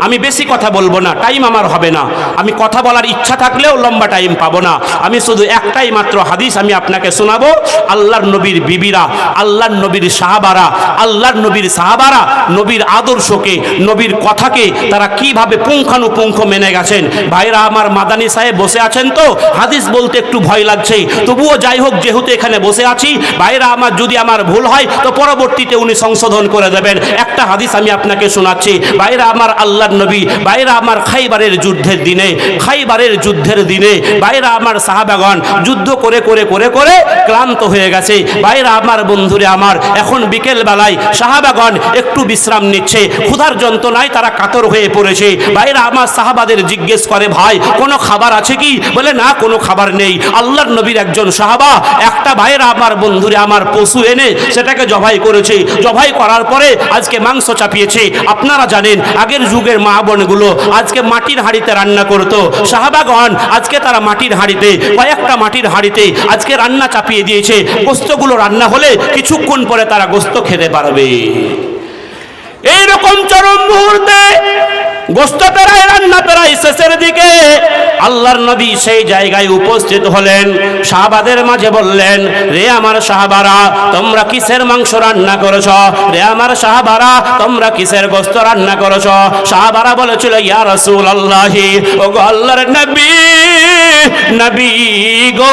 আমি বেশি কথা বলবো না, টাইম আমার হবে না, আমি কথা বলার ইচ্ছা থাকলেও লম্বা টাইম পাবো না। আমি শুধু একটাই মাত্র হাদিস আমি আপনাকে শোনাবো। আল্লাহর নবীর বিবিরা, আল্লাহর নবীর সাহাবারা, আল্লাহর নবীর সাহাবারা নবীর আদর্শকে, নবীর কথাকে তারা কিভাবে পুঙ্খানুপুঙ্খ মেনে গেছেন। ভাইরা আমার মাদানী সাহেব বসে আছেন, তো হাদিস বলতে একটু ভয় লাগছে, তবুও যাই হোক যেহেতু এখানে বসে আছি, ভাইরা আমার যদি আমার ভুল হয় তো পরবর্তীতে উনি সংশোধন করে দেবেন। একটা হাদিস আমি আপনাকে শোনাচ্ছি। ভাইরা আমার আল্লাহর নবী, ভাইরা আমার খাইবারের যুদ্ধের দিনে, খাইবারের যুদ্ধের দিনে ভাইরা আমার সাহাবাগণ যুদ্ধ করে করে করে করে ক্লান্ত হয়ে গেছে। ভাইরা আমার বন্ধুরে আমার, এখন বিকেল বেলায় সাহাবাগণ একটু বিশ্রাম নিচ্ছে, ক্ষুধার যন্ত্রণায় তারা কাতর হয়ে পড়েছে। ভাইরা আমার সাহাবাদের জিজ্ঞেস করে ভাই কোনো খাবার আছে কি? বলে না কোনো খাবার নেই। আল্লাহর নবীর একজন সাহাবা একটা ভাইরা আমার বন্ধুরে আমার পশু এনে সেটাকে জবাই করেছে, জবাই করার পরে আজকে মাংস চাপিয়েছে। আপনারা জানেন আগের যুগের মা বোনগুলো আজকে মাটির হাঁড়িতে রান্না করতো, সাহাবাগণ আজকে তারা মাটির হাঁড়িতে, কয়েকটা মাটির হাঁড়িতে আজকে রান্না চাপিয়ে দিয়েছে। গোস্তগুলো রান্না হলে কিছুক্ষণ পরে তারা গোস্ত খেতে পারবে। এইরকম চরম মুহূর্তে গোস্ত প্রায় রান্না প্রায় শেষের দিকে আল্লাহর নবী সেই জায়গায় উপস্থিত হলেন। সাহাবাদের মাঝে বললেন, রে আমার সাহাবারা তোমরা কিসের মাংস রান্না করেছ? রে আমার সাহাবারা তোমরা কিসের গোস্ত রান্না করেছ? সাহাবারা বলেছিল, ইয়া রাসূলুল্লাহি, ও গো আল্লাহর নবী, নবী গো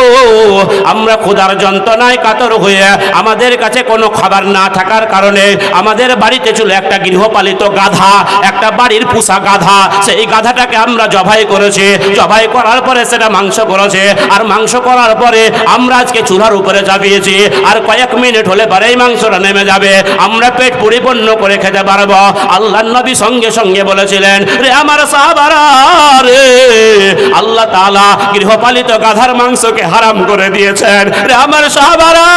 আমরা ক্ষুধার যন্ত্রণায় কাতর হয়ে আমাদের কাছে কোনো খাবার না থাকার কারণে আমাদের বাড়িতে ছিল একটা গৃহপালিত গাধা, একটা বাড়ির পোষা গাধা। সেই গাধাটাকে আমরা জবাই করেছি, জবাই করার পরে সেটা মাংস করেছে, আর মাংস করার পরে আমরা আজকে চুলার উপরে চাপিয়েছি, আর কয়েক মিনিট হলে পরেই মাংসটা নেমে যাবে, আমরা পেট পরিপূর্ণ করে খেতে পারবো। আল্লাহর নবী সঙ্গে সঙ্গে বলেছিলেন, রে আমার সাহাবারা রে, আল্লাহ তাআলা গৃহপালিত গাধার মাংসকে হারাম করে দিয়েছেন। রে আমার সাহাবারা,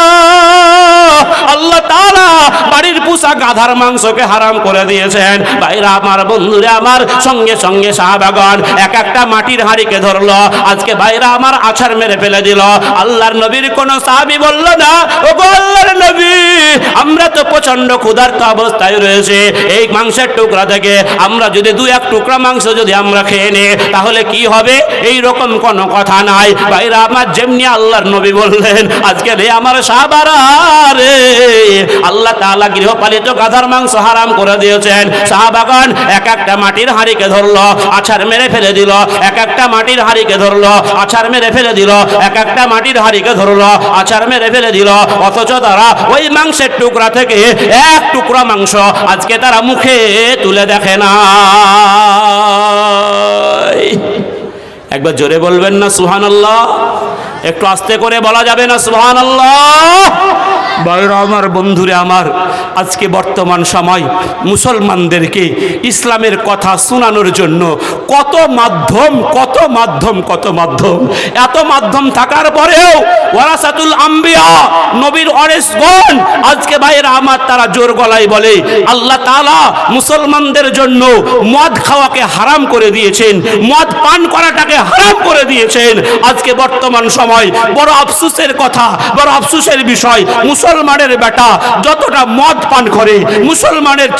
আল্লাহ তাআলা বাড়ির পোষা গাধার মাংসকে হারাম করে দিয়েছেন। ভাইরা আমার বন্ধুরা আমার, সঙ্গে সঙ্গে সাহাবাগণ এক একটা মাটির হাঁড়িকে ধরলো। আজকে ভাইরা আমার আছাড় মেরে ফেলে দিল। আল্লাহর নবীর কোন সাহাবী বলল না, ও গো আল্লাহর নবী আমরা তো প্রচন্ড ক্ষুধার্ত অবস্থায় রয়েছে, এই মাংসের টুকরা থেকে আমরা যদি দু এক টুকরা মাংস যদি আমরা খেয়ে নিই তাহলে কি হবে? এই রকম কোনো কথা নাই। ভাইরা আমার যেমনি আল্লাহর নবী বললেন, আজকে রে আমার সাহাবারা রে, আল্লাহ তাআলা গৃহপালিত গাধার মাংস হারাম করে দিয়েছেন। সাহাবাগণ এক একটা মাটির হাঁড়িকে ধরলো, আছাড় মেরে ফেলে দিল, এক একটা মাটির হাঁড়িকে ধরলো, আছাড় মেরে ফেলে দিল, এক একটা মাটির হাঁড়িকে ধরলো, আছাড় মেরে ফেলে দিল। অথচ তারা ওই মাংসের টুকরা থেকে এক টুকরা মাংস আজকে তারা মুখে তুলে দেখে না। একবার জোরে বলবেন না সুবহানাল্লাহ? একটু আস্তে করে বলা যাবে না সুবহানাল্লাহ? ভাইরা আমার, বন্ধুরে আমার, আজকে বর্তমান সময় মুসলমানদেরকে ইসলামের কথা শোনানোর জন্য কত মাধ্যম, কত মাধ্যম, কত মাধ্যম। এত মাধ্যম থাকার পরেও ওয়ারাসাতুল আম্বিয়া, নবীর ওয়ারিসগণ, আজকে ভাইরা আমার তারা জোর গলায় বলে আল্লাহ তাআলা মুসলমানদের জন্য মদ খাওয়াকে হারাম করে দিয়েছেন, মদ পান করাটাকে হারাম করে দিয়েছেন। আজকে বর্তমান সময় বড় আফসোসের কথা, বড় আফসোসের বিষয়, মুসলমানের বেটা যতটা মদ পান করে, মুসলমানের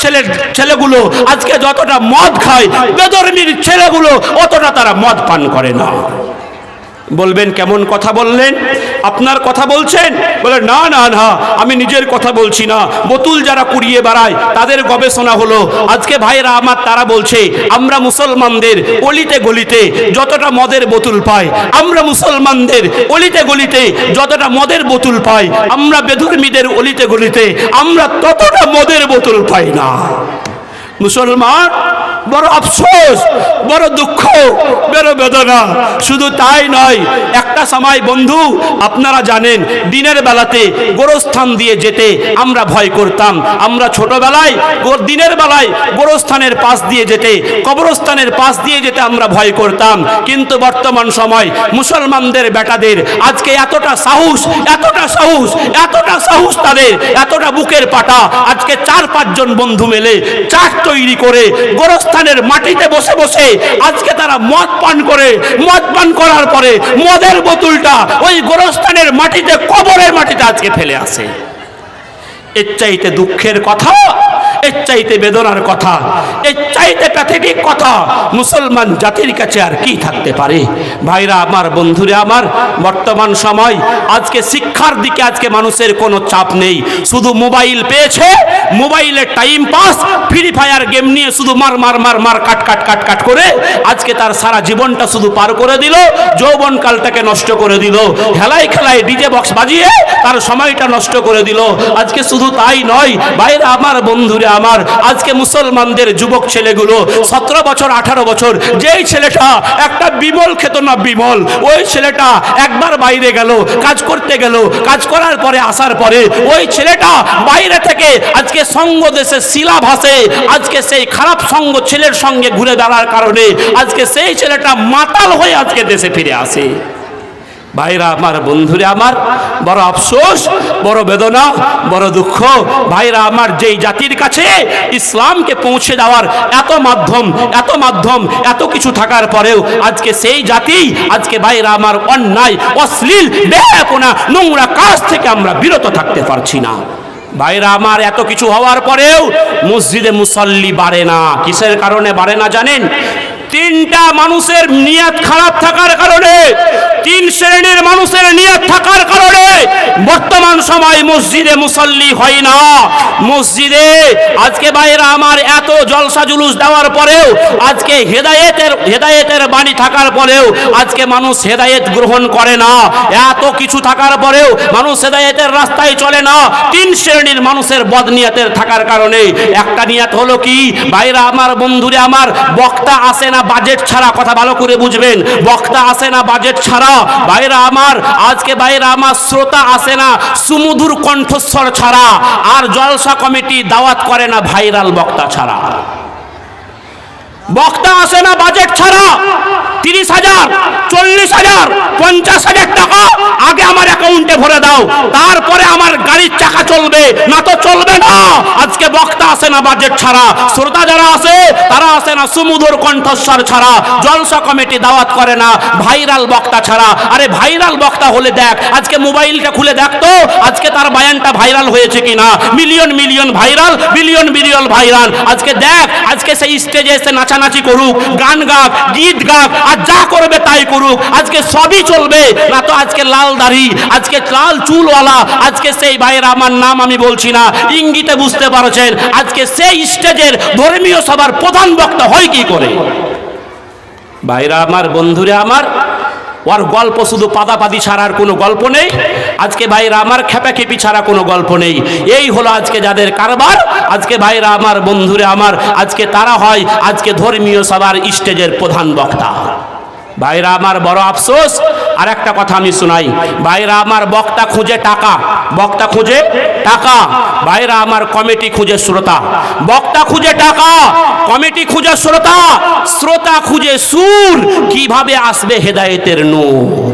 ছেলেগুলো আজকে যতটা মদ খায়, বেধর্মীর ছেলেগুলো অতটা তারা মদ পান করে না। বলবেন কেমন কথা বললেন? আপনার কথা বলছেন? বলে না না না, আমি নিজের কথা বলছি না, বোতল যারা কুড়িয়ে বেড়ায় তাদের গবেষণা হলো। আজকে ভাইরা আমার তারা বলছে আমরা মুসলমানদের অলিতে গলিতে যতটা মদের বোতল পাই, আমরা মুসলমানদের অলিতে গলিতে যতটা মদের বোতল পাই, আমরা বেধর্মীদের অলিতে গলিতে আমরা ততটা মদের বোতল পাই না। মুসলমান বড় আফসোস, বড় দুঃখ, বড় বেদনা। শুধু তাই নয়, একটা সময় বন্ধু আপনারা জানেন দিনের বেলাতে গোরস্থান দিয়ে যেতে আমরা ভয় করতাম। আমরা ছোটবেলায় দিনের বেলায় গোরস্থানের পাশ দিয়ে যেতে, কবরস্থানের পাশ দিয়ে যেতে আমরা ভয় করতাম। কিন্তু বর্তমান সময় মুসলমানদের বেটাদের আজকে এতটা সাহস, এতটা সাহস, এতটা সাহস তাদের, এতটা বুকের পাটা, আজকে 4-5 জন বন্ধু মিলে চাট তৈরি করে গোরস্থানের মাটিতে বসে বসে আজকে তারা মদ পান করে, মদ পান করার পরে মদের বোতলটা ওই গোরস্থানের মাটিতে, কবরের মাটিতে আজকে ফেলে আসে। এর চাইতে দুঃখের কথা, এর চাইতে বেদনার কথা, এর চাইতে প্যাথেটিক কথা মুসলমান জাতির কাছে আর কি থাকতে পারে? ভাইরা আমার, বন্ধুরা আমার, বর্তমান সময় আজকে শিক্ষার দিকে আজকে মানুষের কোনো চাপ নেই। শুধু মোবাইল পেয়েছে, মোবাইলে time pass, free fire game নিয়ে শুধু মার মার মার মার কাট কাট কাট কাট করে আজকে তার সারা জীবনটা শুধু পার করে দিল, যৌবনকালটাকে নষ্ট করে দিল, হেলায় খেলায় ডিজে বক্স বাজিয়ে তার সময়টা নষ্ট করে দিল। আজকে শুধু তাই নয় ভাইরা আমার, বন্ধুরা আমার, আজকে মুসলমানদের যুবক ছেলেগুলো 17 বছর 18 বছর, যেই ছেলেটা একটা বিমল খেত না, বিমল, ওই ছেলেটা একবার বাইরে গেল, কাজ করতে গেল, কাজ করার পরে আসার পরে ওই ছেলেটা বাইরে থেকে আজকে সঙ্গ দেশে শিলা ভাসে, আজকে সেই খারাপ সঙ্গ ছেলের সঙ্গে ঘুরে দাঁড়ার কারণে আজকে সেই ছেলেটা মাতাল হয়ে আজকে দেশে ফিরে আসে। ভাইরা আমার, বন্ধুরা আমার, বড় আফসোস, বড় বেদনা, বড় দুঃখ। ভাইরা আমার, যেই জাতির কাছে ইসলামকে পৌঁছে দেওয়ার এত মাধ্যম, এত মাধ্যম, এত কিছু থাকার পরেও আজকে সেই জাতি আজকে ভাইরা আমার অন্যায়, অশ্লীল, বেহায়াপনা, নোংরা কাজ থেকে আমরা বিরত থাকতে পারছি না। ভাইরা আমার, এত কিছু হওয়ার পরেও মসজিদে মুসল্লি বাড়ে না। কিসের কারণে বাড়ে না জানেন? 3টা মানুষের নিয়ত খারাপ থাকার কারণে, 3 শ্রেণীর মানুষের নিয়ত থাকার কারণে বর্তমান সময় মসজিদে মুসল্লি হয় না। মসজিদে আজকে ভাইরা আমার এত জলসা জুলুস দেওয়ার পরেও, আজকে হেদায়েতের বাণী থাকার পরেও আজকে মানুষ হেদায়েত গ্রহণ করে না। এত কিছু থাকার পরেও মানুষ হেদায়েতের রাস্তায় চলে না। 3 শ্রেণীর মানুষের বদনিয়তের থাকার কারণে একটা নিয়ত হলো কি ভাইরা আমার, বন্ধুরা আমার, বক্তা আসে না বাজেট ছাড়া। কথা ভালো করে বুঝবেন, বক্তা আসে না বাজেট ছাড়া। ভাইরা আমার, আজকে ভাইরা আমার, শ্রোতা আসে না সুমধুর কণ্ঠস্বর ছাড়া। আর জলসা কমিটি দাওয়াত করে না ভাইরাল বক্তা ছাড়া। বক্তা আসে না বাজেট ছাড়া। 30,000, 40,000, 50,000 টাকা আগে আমার অ্যাকাউন্টে ভরে দাও, তারপরে আমার গাড়ির চাকা চলবে, না তো চলবে না। আজকে বক্তা আসে না বাজেট ছাড়া। শ্রোতা যারা আসে তারা আসে না সুমধুর কণ্ঠস্বর ছাড়া। জলসা কমিটি দাওয়াত করে না ভাইরাল বক্তা ছাড়া। আরে ভাইরাল বক্তা হলে দেখ, আজকে মোবাইলটা খুলে দেখ তো আজকে তার বয়ানটা ভাইরাল হয়েছে কিনা। Million million viral, billion billion viral. আজকে দেখ, আজকে সেই স্টেজে এসে নাচানাচি করুক, গান গাক, গীত গাক, আর যা করবে তাই করুক, আজকে সবই চলবে। না তো আজকে লাল দাড়ি, আজকে লাল চুলওয়ালা, আজকে সেই ভাইয়ের আমার নাম আমি বলছি না, ইঙ্গিতে বুঝতে পারছেন, আজকে সেই স্টেজের ধর্মীয় সভার প্রধান বক্তা হয় কি করে? ভাইরা আমার, বন্ধুরা আমার, ওর গল্প শুধু পাদাপাদি ছাড়ার কোনো গল্প নেই। আজকে ভাইরা আমার, খেপাখেপি ছাড়া কোনো গল্প নেই। এই হলো আজকে যাদের কারবার। আজকে ভাইরা আমার, বন্ধুরা আমার, আজকে তারা হয় আজকে ধর্মীয় সভার স্টেজের প্রধান বক্তা। ভাইরা আমার, বড় আফসোস। আর একটা কথা আমি শোনাই, ভাইরা আমার, বক্তা খুঁজে টাকা, বক্তা খুঁজে টাকা। ভাইরা আমার, কমিটি খুঁজে শ্রোতা। বক্তা খুঁজে টাকা, কমিটি খুঁজে শ্রোতা, শ্রোতা খুঁজে সুর। কিভাবে আসবে হেদায়েতের নূর?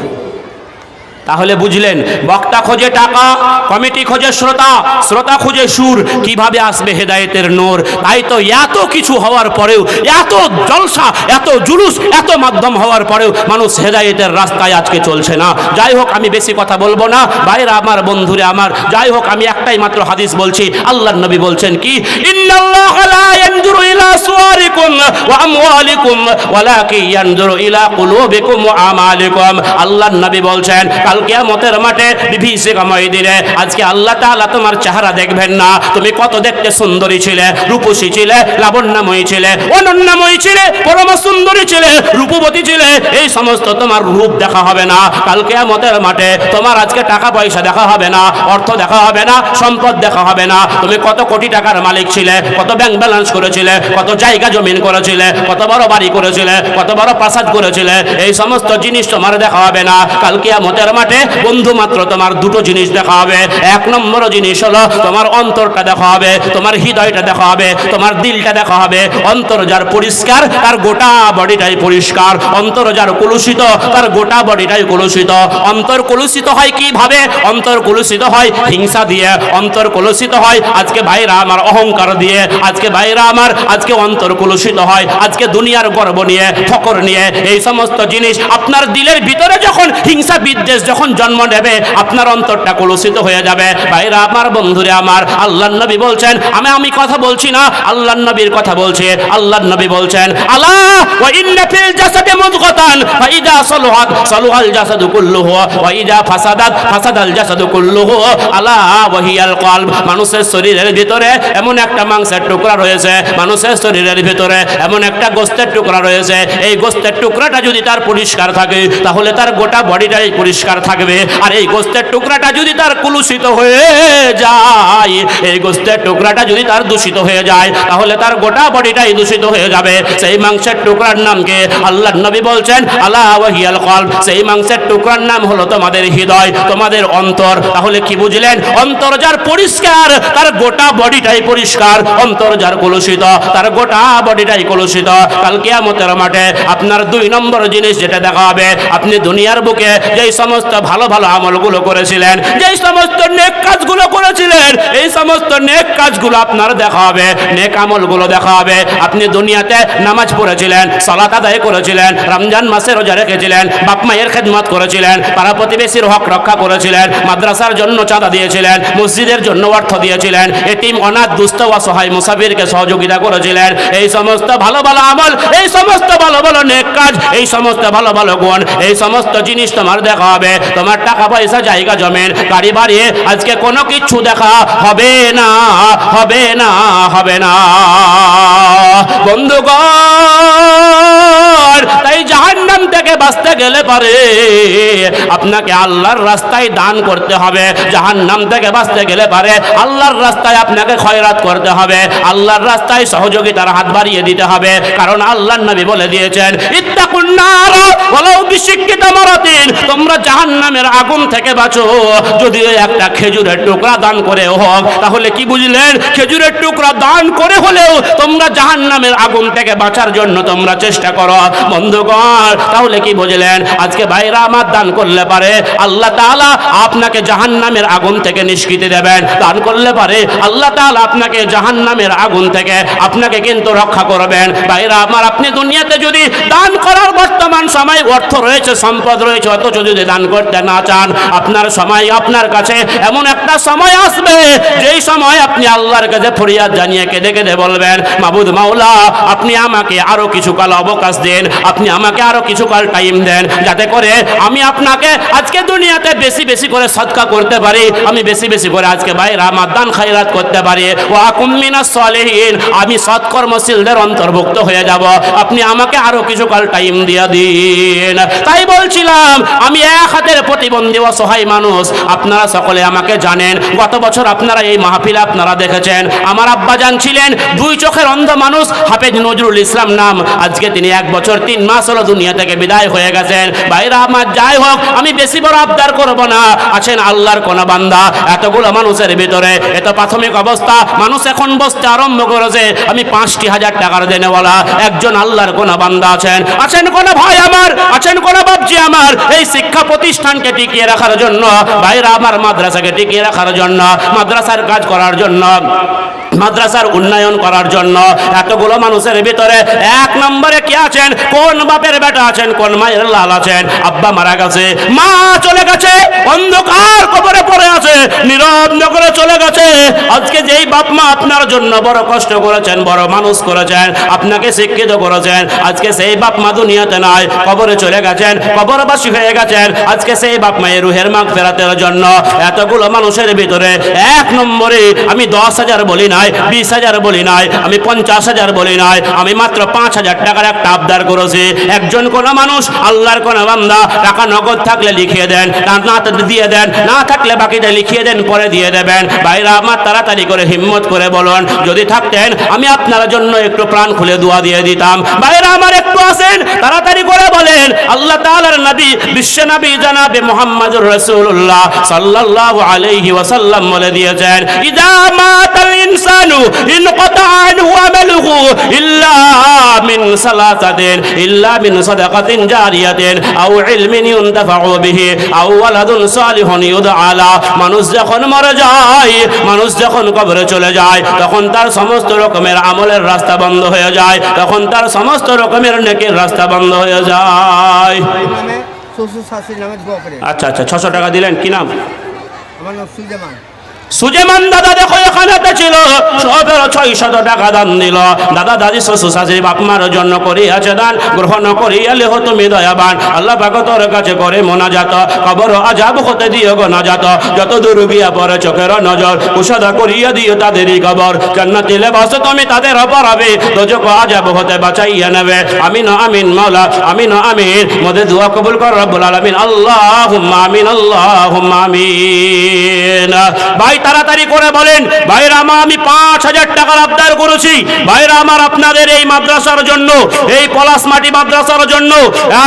তাহলে বুঝলেন, বক্তা খোঁজে টাকা, কমিটি খোঁজে শ্রোতা, শ্রোতা খুঁজে সুর। কিভাবে আসবে হেদায়েতের নূর? তাই তো এত কিছু হওয়ার পরেও, এত জলসা, এত জুলুস, এত মাধ্যম হওয়ার পরেও মানুষ হেদায়েতের রাস্তায় আজকে চলছে না। যাই হোক, আমি বেশি কথা বলবো না। ভাইরা আমার, বন্ধুরে আমার, যাই হোক, আমি একটাই মাত্র হাদিস বলছি। আল্লাহর নবী বলছেন কি, ইন্নাল্লাহা লা ইয়ানজুরু ইলা সুওয়ারিকুম ওয়া আমওয়ালিকুম ওয়ালাকিন ইয়ানজুরু ইলা কুলুবিকুম ওয়া আমালিকুম। আল্লাহর নবী বলছেন, কিয়ামতের মাঠে বিভীষিকাময় দিনে আজকে আল্লাহ তাআলা তোমার চেহারা দেখবেন না। তুমি কত দেখতে সুন্দরী ছিলে, রূপসী ছিলে, লাবণ্যময়ী ছিলে, অনন্যময়ী ছিলে, পরম সুন্দরী ছিলে, রূপবতী ছিলে, এই সমস্ত তোমার রূপ দেখা হবে না। কাল কিয়ামতের মাঠে তোমার আজকে টাকা পয়সা দেখা হবে না, অর্থ দেখা হবে না, সম্পদ দেখা হবে না। তুমি কত কোটি টাকার মালিক ছিলে, কত ব্যাংক ব্যালেন্স করেছিলে, কত জায়গা জমিন করেছিলে, কত বড় বাড়ি করেছিলে, কত বড় প্রাসাদ করেছিলে, এই সমস্ত জিনিস তোমার দেখা হবে না। কাল কিয়ামতের মাঠে বন্ধু মাত্র তোমার দুটো জিনিস দেখা হবে। এক নম্বর জিনিস হলো তোমার অন্তরটা দেখা হবে, তোমার হৃদয়টা দেখা হবে, তোমার দিলটা দেখা হবে। অন্তর যার পরিষ্কার তার গোটা বডিটাই পরিষ্কার, অন্তর যার কলুষিত তার গোটা বডিটাই কলুষিত। অন্তর কলুষিত হয় কিভাবে? অন্তর কলুষিত হয় হিংসা দিয়ে, অন্তর কলুষিত হয় আজকে ভাইরা আমার অহংকার দিয়ে, আজকে ভাইরা আমার আজকে অন্তর কলুষিত হয় আজকে দুনিয়ার গর্ব নিয়ে, ফকর নিয়ে। এই সমস্ত জিনিস আপনার দিলের ভিতরে যখন হিংসা বিদ্বেষ যখন জন্ম নেবে, আপনার অন্তরটা কলুষিত হয়ে যাবে। ভাইরা আমার, বন্ধুরে আমার, আল্লাহর নবী বলছেন, আমি কথা বলছি না, আল্লাহর নবীর কথা বলছে। আল্লাহর নবী বলছেন, আলা ওয়া ইন্না ফিল জাসাদি মুদগাতান ফাইদা সালুহাত সালুহাল জাসাদু কুল্লুহু ওয়া ইদা ফাসাদাত ফাসাদাল জাসাদু কুল্লুহু আলা ওয়া হিয়াল কলব। মানুষের শরীরের ভিতরে এমন একটা মাংসের টুকরা রয়েছে, মানুষের শরীরের ভিতরে এমন একটা গোশতের টুকরা রয়েছে, এই গোশতের টুকরাটা যদি তার পরিষ্কার থাকে তাহলে তার গোটা বডিটাই পরিষ্কার থাকবে। আর এই গোশতের টুকরাটা যদি তার কলুষিত হয়ে যায়, এই গোশতের টুকরাটা যদি তার দূষিত হয়ে যায় তাহলে তার গোটা বডিটাই দূষিত হয়ে যাবে। সেই মাংসের টুকরার নামকে আল্লাহর নবী বলছেন আলা ওয়া হিয়াল কলব। সেই মাংসের টুকরার নাম হলো তোমাদের হৃদয়, তোমাদের অন্তর। তাহলে কি বুঝলেন? অন্তর যার পরিষ্কার তার গোটা বডিটাই পরিষ্কার, অন্তর যার কলুষিত তার গোটা বডিটাই কলুষিত। কাল কিয়ামতের মাঠে আপনার দুই নম্বর জিনিস যেটা দেখা হবে, আপনি দুনিয়ার বুকে যেই সমস্ত ভালো ভালো আমলগুলো করেছিলেন, যেই সমস্ত নেক কাজগুলো করেছিলেন, এই সমস্ত নেক কাজগুলো আপনার দেখা হবে, নেক আমলগুলো দেখা হবে। আপনি দুনিয়াতে নামাজ পড়েছিলেন, সালাত আদায় করেছিলেন, রমজান মাসে রোজা রেখেছিলেন, বাপ মায়ের খেদমত করেছিলেন, পাড়া প্রতিবেশীর হক রক্ষা করেছিলেন, মাদ্রাসার জন্য চাঁদা দিয়েছিলেন, মসজিদের জন্য অর্থ দিয়েছিলেন, এতিম অনাথ দুস্থ অসহায় মুসাফিরকে সহযোগিতা করেছিলেন। এই সমস্ত ভালো ভালো আমল, এই সমস্ত ভালো ভালো নেক কাজ, এই সমস্ত ভালো ভালো গুণ, এই সমস্ত জিনিস তোমার দেখা হবে। তোমার টাকা পয়সা, জায়গা জমিন, গাড়ি বাড়ি, আজকে কোনো কিছু দেখা হবে না, হবে না, হবে না বন্ধুগণ। তাই জাহান্নাম থেকে বাঁচতে গেলে পারে আপনাকে আল্লাহর রাস্তায় দান করতে হবে। জাহান্নাম থেকে বাঁচতে গেলে পারে আল্লাহর রাস্তায় আপনাকে খয়রাত করতে হবে, আল্লাহর রাস্তায় সহযোগিতার হাত বাড়িয়ে দিতে হবে। কারণ আল্লাহর নবী বলে দিয়েছেন, ইত্তাকুন নার ওয়ালাউ বিশিক্কি তামারাতিন। তোমরা জাহান্নামের আগুন থেকে বাঁচো যদি একটা খেজুরের টুকরা দান করে হোক। তাহলে কি বুঝলেন? খেজুরের টুকরা দান করে হলেও তোমরা জাহান্নামের আগুন থেকে বাঁচার জন্য তোমরা চেষ্টা করো বন্ধুগণ। তাহলে কি বুঝলেন? আজকে ভাইরা আমার, দান করলে পারে আল্লাহ তাআলা আপনাকে জাহান্নামের আগুন থেকে নিষ্কৃতি দেবেন। দান করলে পারে আল্লাহ তাআলা আপনাকে জাহান্নামের আগুন থেকে আপনাকে কিন্তু রক্ষা করবেন। ভাইরা আমার, আপনি দুনিয়াতে যদি দান করার বর্তমান সময় অর্থ রয়েছে, সম্পদ রয়েছে, অথচ যদি দান করতে না চান, আপনার সময় আপনার কাছে এমন একটা সময় আসবে যেই সময় আপনি আল্লাহর কাছে ফরিয়াদ জানিয়ে কেঁদে কেঁদে বলবেন, মাবুদ মাওলা, আপনি আমাকে আরো কিছুকাল অবকাশ দেন, আপনি আমাকে আরো কিছুকাল টাইম দেন, যাতে করে আমি আপনাকে থেকে আজকে দুনিয়াতে বেশি বেশি করে সদকা করতে পারি, আমি বেশি বেশি করে আজকে ভাইরা আমার দান খায়রাত করতে পারি, ওয়া কুম মিনাস সলিহিন, আমি সৎকর্মশীলদের অন্তর্ভুক্ত হয়ে যাব। আপনি আমাকে আরো কিছু কাল টাইম দিয়ে দিন। তাই বলছিলাম, আমি এক হাতের প্রতিবন্ধী অসহায় মানুষ। আপনারা সকলে আমাকে জানেন, গত বছর আপনারা এই মাহফিলে আপনারা দেখেছেন, আমার আব্বাজান ছিলেন দুই চোখের অন্ধ মানুষ, হাফেজ নজরুল ইসলাম নাম। আজকে তিনি 1 বছর 3 মাস হলো দুনিয়া থেকে বিদায় হয়ে গেছেন। ভাইরা আমার, যাই হোক, আমি বেশি বড় আবদার করব না। আছেন আল্লাহর কোন বান্দা, এতগুলো মানুষের ভিতরে এত প্রাথমিক অবস্থা, মানুষ এখন বসতে আরম্ভ করেছে। আমি 5,000 টাকার দেনেওয়ালা একজন আল্লাহর কোন বান্দা আছেন। আছেন কোন ভাই আমার, আছেন কোন বাপজি আমার, এই শিক্ষা প্রতিষ্ঠানকে টিকিয়ে রাখার জন্য, ভাইরা আমার মাদ্রাসাকে টিকিয়ে রাখার জন্য, মাদ্রাসার কাজ করার জন্য, মাদ্রাসার উন্নয়ন করার জন্য এতগুলো মানুষের ভিতরে 1 নম্বরে কে আছেন? কোন বাপের বেটা আছেন? কোন মায়ের লাল আছেন? আব্বা মারা গেছে, মা চলে গেছে, অন্ধকার কবরে পড়ে আছে, নীরব নগরে চলে গেছে। আজকে যেই বাপ মা আপনার জন্য বড় কষ্ট করেছেন, বড় মানুষ করেছেন, আপনাকে শিক্ষিত করেছেন, আজকে সেই বাপ মা দুনিয়াতে নাই, কবরে চলে গেছেন, কবরবাসী হয়ে গেছেন। আজকে সেই বাপ মায়ের রুহের মাগফিরাতের জন্য এতগুলো মানুষের ভিতরে 1 নম্বরে আমি 10,000 বলি নাই, 20,000 বলি নাই, আমি 50,000 বলি নাই, আমি মাত্র 5,000 টাকার একটা আবদার করেছি। একজন কোন মানুষ, আল্লাহর কোন বান্দা, টাকা নগদ থাকলে লিখিয়ে দেন, না দিয়ে দেন, না থাকলে বাকিটা লিখিয়ে দেন, পরে দিয়ে দেবেন। ভাইরা আমার, তাড়াতাড়ি করে হিম্মত করে বলুন, যদি থাকতেন আমি আপনার জন্য একটু প্রাণ খুলে দোয়া দিয়ে দিতাম। ভাইরা আমার, একটু আসেন, তাড়াতাড়ি করে বলেন। আল্লাহ তাআলার নবী, বিশ্ব নবী জনাবে মুহাম্মদুর রাসূলুল্লাহ সাল্লাল্লাহু আলাইহি ওয়াসাল্লাম বলে দিয়েছেন, ইযা মাতাল ইনসানু ইনকাতা আনহু আমালুহু ইল্লা মিন সালাসাতিন, ইল্লা মিন সাদাকাতিন জারিয়াতিন আও ইলমিন ইউনতাফাউ বিহি আও ওয়ালাদুন সালিহুন ইউদআ লা। মানুষ যখন মরে যায়, মানুষ যখন কবরে চলে যায়, তখন তার সমস্ত রকমের আমলের রাস্তা বন্ধ হয়ে যায়, তখন তার সমস্ত রকমের নেকির রাস্তা বন্ধ হয়ে যায়। আচ্ছা আচ্ছা, 600 টাকা দিলেন, কি নাম? আমার নাম সুজেমান। সুজেমান দাদা দেখো এখানেতে ছিল, 600 টাকা দান দিল। দাদা দাদি শ্বশুর শাশুড়ি বাপ মার জন্য করিয়াছে দান, গ্রহণ করিয়ালে হো তুমি দয়াবান। আল্লাহ পাক তোর কাছে করে মোনাজাত, কবর আযাব হতে দিও গো নাজাত। যত দূর গিয়া পড়ে চোখের নজর, কুশাদা করিয়া দিও তাদেরই কবর। জান্নাতি লেবাস তুমি তাদের অপরাবে, দোজখ আযাব হতে বাঁচাইয়া নেবে। আমিন আমিন মাওলা, আমিন আমিন। মোদের দোয়া কবুল কর রব্বুল আলামিন। আল্লাহুম্মা আমিন, আল্লাহুম্মা আমিন। ভাই তাড়াতাড়ি করে বলেন, ভাইরা আমার, আমি 5,000 টাকার আবদার করেছি। ভাইরা আমার, আপনাদের এই মাদ্রাসার জন্য, এই পলাশমাটি মাদ্রাসার জন্য,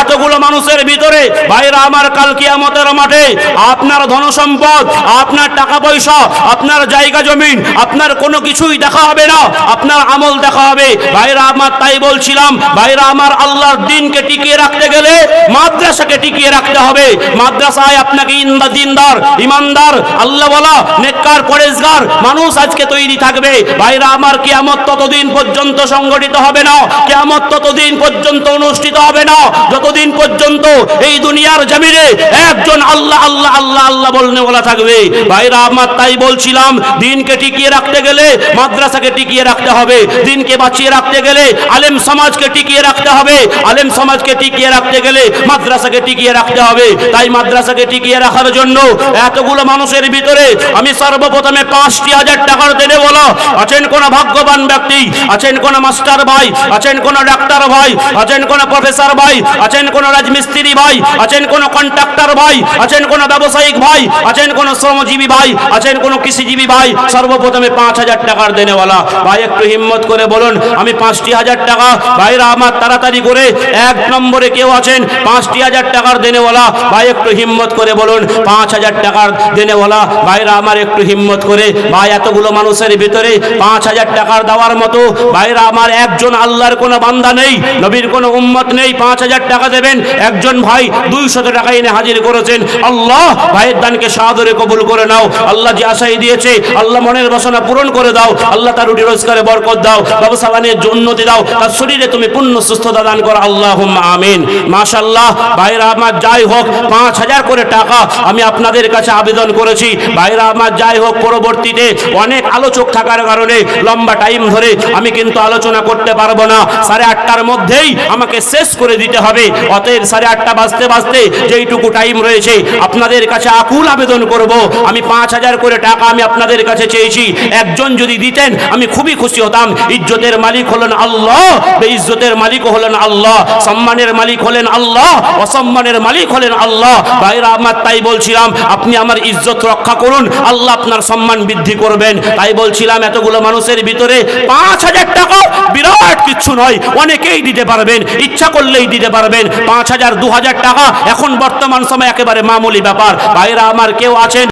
এতগুলো মানুষের ভিতরে, ভাইরা আমার, কাল কিয়ামতের মাঠে আপনার ধন সম্পদ, আপনার টাকা পয়সা, আপনার জায়গা জমিন, আপনার কোনো কিছুই দেখা হবে না, আপনার আমল দেখা হবে। ভাইরা আমার, তাই বলছিলাম, ভাইরা আমার, আল্লাহর দ্বীনকে টিকিয়ে রাখতে গেলে মাদ্রাসাকে টিকিয়ে রাখতে হবে। মাদ্রাসায় আপনাকে দিনদার, ইমানদার, আল্লাহ ওয়ালা, নেককার, পরেজগার মানুষ আজকে তৈরি থাকবে। ভাইরা আমার, কিয়ামত ততদিন পর্যন্ত সংগঠিত হবে না, কিয়ামত ততদিন পর্যন্ত অনুষ্ঠিত হবে না, যতদিন পর্যন্ত এই দুনিয়ার জমিনে একজন আল্লাহ আল্লাহ আল্লাহ আল্লাহ বলনে ওয়ালা থাকবে। ভাইরা আমার, তাই বলছিলাম, দ্বীনকে টিকিয়ে রাখতে গেলে মাদ্রাসাকে টিকিয়ে রাখতে হবে, দ্বীনকে বাঁচিয়ে রাখতে গেলে আলেম সমাজকে টিকিয়ে রাখতে হবে, আলেম সমাজকে টিকিয়ে রাখতে গেলে মাদ্রাসাকে টিকিয়ে রাখতে হবে। তাই মাদ্রাসাকে টিকিয়ে রাখার জন্য এতগুলো মানুষের ভিতরে আমি সর্বপ্রথমে 5,000 টাকার দেনে বলো। আছেন কোন ভাগ্যবান ব্যক্তি, আছেন কোন মাস্টার ভাই, আছেন কোন ডাক্তার ভাই, আছেন কোন প্রফেসর ভাই, আছেন কোন রাজমিস্ত্রি ভাই, আছেন কোন কন্ট্রাক্টর ভাই, আছেন কোন ব্যবসায়িক ভাই, আছেন কোন শ্রমজীবী ভাই, আছেন কোন কৃষিজীবী ভাই, সর্বপ্রথমে 5,000 টাকার দেনেওয়ালা ভাই, একটু হিম্মত করে বলুন, আমি 5,000 টাকা। ভাইরা আমার, তাড়াতাড়ি করে 1 নম্বরে কেউ আছেন 5,000 টাকার দেনেওয়ালা ভাই, একটু হিম্মত করে বলুন, 5,000 টাকার দেনেওয়ালা ভাইরা আমার, একটু হিম্মত করে। ভাই, এতগুলো মানুষের ভিতরে 5,000 টাকার দেওয়ার মতো ভাইরা আমার একজন আল্লাহর কোনো বান্দা নেই, নবীর কোনো উম্মত নেই। 5,000 টাকা দেবেন। একজন ভাই 200 টাকা এনে হাজির করেছেন। আল্লাহ ভাইয়ের দানকে সাদরে কবুল করে নাও। আল্লাহ যে আশাই দিয়েছে, আল্লাহ মনের বাসনা পূরণ করে দাও। আল্লাহ তার রুটি রোজগারে বরকত দাও, ব্যবসা বাণিজ্যে উন্নতি দাও, তার শরীরে তুমি পূর্ণ সুস্থতা দান করো। আল্লাহুম্মা আমিন। মাশাআল্লাহ। ভাইরা আমার, যাই হোক, 5,000 করে টাকা আমি আপনাদের কাছে আবেদন করেছি। ভাইরা আমার, যাই যাই হোক, পরবর্তীতে অনেক আলোচক থাকার কারণে লম্বা টাইম ধরে আমি কিন্তু আলোচনা করতে পারবো না। 8:30টার মধ্যেই আমাকে শেষ করে দিতে হবে। অতএব 8:30 বাজতে বাজতে যেইটুকু টাইম রয়েছে আপনাদের কাছে আকুল আবেদন করব, আমি 5,000 করে টাকা আমি আপনাদের কাছে চেয়েছি। একজন যদি দিতেন আমি খুবই খুশি হতাম। ইজ্জতের মালিক হলেন আল্লাহ, বেইজ্জতের মালিক হলেন আল্লাহ, সম্মানের মালিক হলেন আল্লাহ, অসম্মানের মালিক হলেন আল্লাহ। ভাইরা আমার, তাই বলছিলাম আপনি আমার ইজ্জত রক্ষা করুন, আল্লাহ আপনার সম্মান বৃদ্ধি করবেন। তাই বলছিলাম এতগুলো মানুষের ভিতরে 5,000 টাকা বিরাট কিছু নয়, অনেকেই দিতে পারবেন, ইচ্ছা করলেই দিতে পারবেন। 5,000 2,000 টাকা এখন বর্তমান সময় একেবারে মামুলি ব্যাপার। ভাইরা আমার, কেউ আছেন